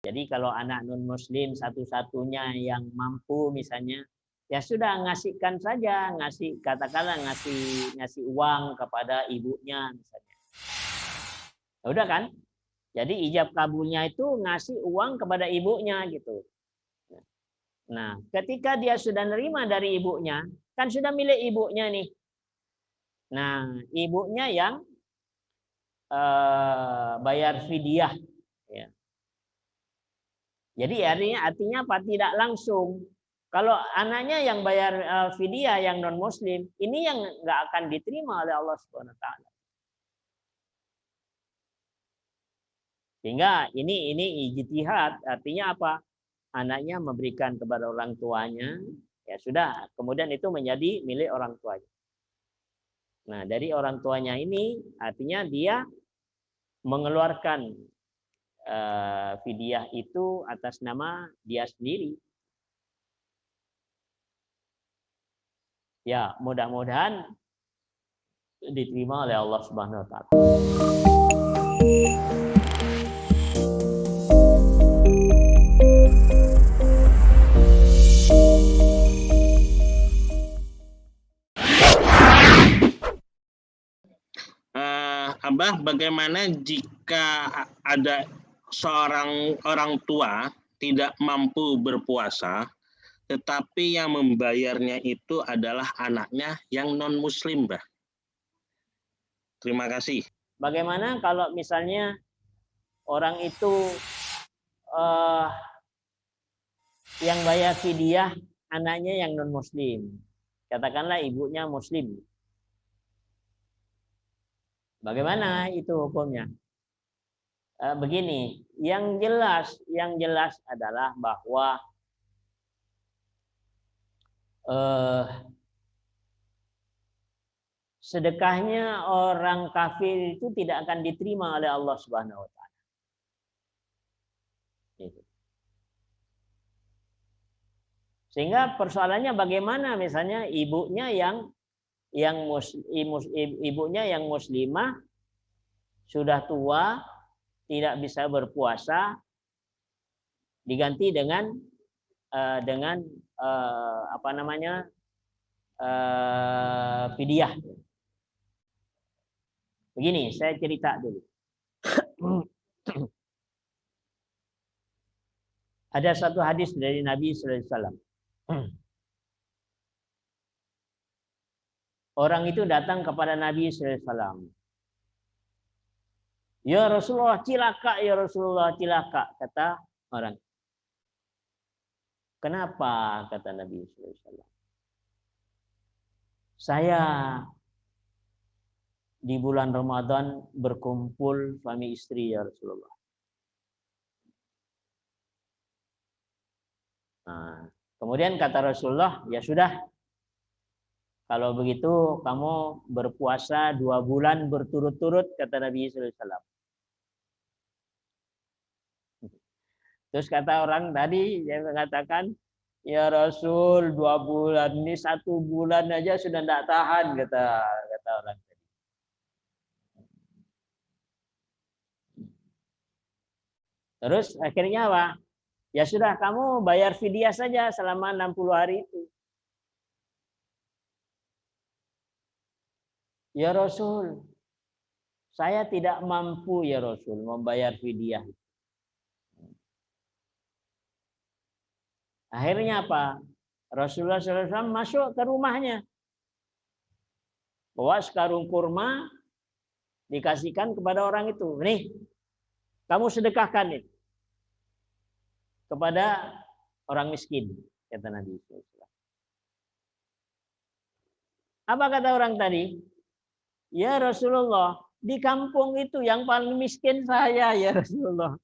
Jadi kalau anak non muslim satu-satunya yang mampu misalnya, ya sudah ngasihkan saja, katakanlah ngasih uang kepada ibunya misalnya. Ya udah kan? Jadi ijab kabulnya itu ngasih uang kepada ibunya gitu. Nah, ketika dia sudah nerima dari ibunya, kan sudah milik ibunya nih. Nah, ibunya yang bayar fidyah. Ya. Jadi artinya apa? Tidak langsung. Kalau anaknya yang bayar fidyah yang non muslim, ini yang nggak akan diterima oleh Allah Subhanahu wa taala. Sehingga ini ijtihad, artinya apa? Anaknya memberikan kepada orang tuanya, ya sudah, kemudian itu menjadi milik orang tuanya. Nah, dari orang tuanya ini artinya dia mengeluarkan fidyah itu atas nama dia sendiri. Ya, mudah-mudahan diterima oleh Allah Subhanahu wa taala. Abah, bagaimana jika ada seorang orang tua tidak mampu berpuasa, tetapi yang membayarnya itu adalah anaknya yang non-muslim, Bah? Terima kasih. Bagaimana kalau misalnya orang itu yang bayar fidyah anaknya yang non-muslim? Katakanlah ibunya muslim. Bagaimana itu hukumnya? Begini, yang jelas adalah bahwa sedekahnya orang kafir itu tidak akan diterima oleh Allah Subhanahu wa taala. Sehingga persoalannya bagaimana misalnya ibunya ibunya yang muslimah sudah tua, tidak bisa berpuasa, diganti dengan fidyah. Begini, saya cerita dulu. Ada satu hadis dari Nabi sallallahu alaihi wasallam. Orang itu datang kepada Nabi sallallahu alaihi wasallam. Ya Rasulullah, cilaka, ya Rasulullah, cilaka, kata orang. Kenapa? Kata Nabi sallallahu alaihi wasallam. Saya di bulan Ramadan berkumpul suami istri, ya Rasulullah. Nah, kemudian kata Rasulullah, ya sudah, kalau begitu kamu berpuasa 2 bulan berturut-turut, kata Nabi sallallahu alaihi wasallam. Terus kata orang tadi yang mengatakan, ya Rasul 2 bulan, ini 1 bulan aja sudah tidak tahan, kata orang tadi. Terus akhirnya apa? Ya sudah, kamu bayar fidyah saja selama 60 hari itu. Ya Rasul, saya tidak mampu ya Rasul membayar fidyah. Akhirnya apa? Rasulullah SAW masuk ke rumahnya. Bawa sekarung kurma, dikasihkan kepada orang itu. Nih, kamu sedekahkan nih kepada orang miskin, kata Nabi SAW. Apa kata orang tadi? Ya Rasulullah, di kampung itu yang paling miskin saya, ya Rasulullah.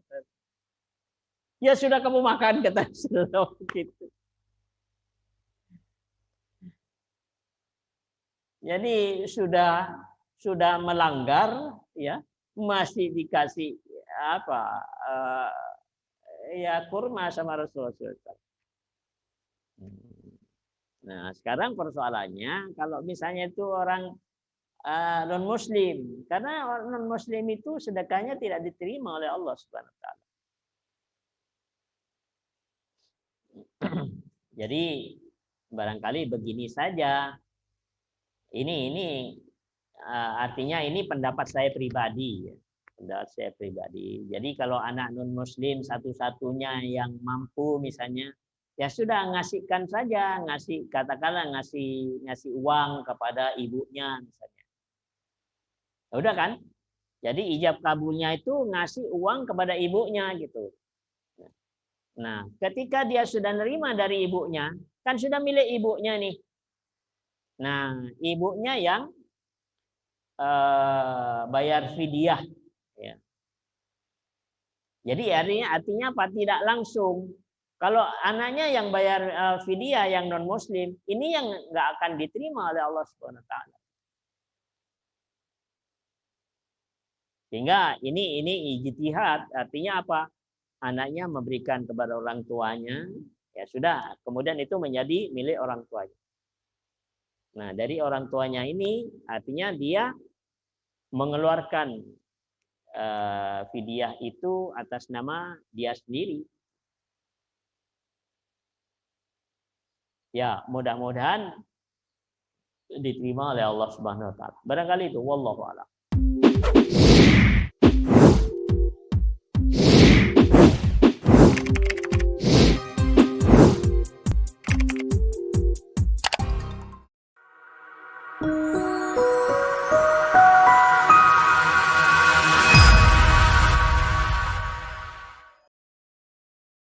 Ya sudah kamu makan, kata Rasulullah gitu. Jadi sudah melanggar, ya masih dikasih ya kurma sama Rasulullah. Nah sekarang persoalannya kalau misalnya itu orang non Muslim, karena non Muslim itu sedekahnya tidak diterima oleh Allah Subhanahu Wa Taala. Jadi barangkali begini saja. Ini artinya ini pendapat saya pribadi, ya. Pendapat saya pribadi. Jadi kalau anak non muslim satu-satunya yang mampu misalnya, ya sudah ngasihkan saja, katakanlah ngasih uang kepada ibunya misalnya. Ya udah kan? Jadi ijab kabulnya itu ngasih uang kepada ibunya gitu. Nah, ketika dia sudah nerima dari ibunya, kan sudah milik ibunya nih. Nah, ibunya yang bayar fidyah. Ya. Jadi artinya apa? Tidak langsung. Kalau anaknya yang bayar fidyah yang non Muslim, ini yang nggak akan diterima oleh Allah Subhanahu Wa Taala. Sehingga ini ijtihad, artinya apa? Anaknya memberikan kepada orang tuanya, ya sudah. Kemudian itu menjadi milik orang tuanya. Nah, dari orang tuanya ini artinya dia mengeluarkan fidyah itu atas nama dia sendiri. Ya, mudah-mudahan diterima oleh Allah Subhanahu wa taala. Barangkali itu wallahu a'lam.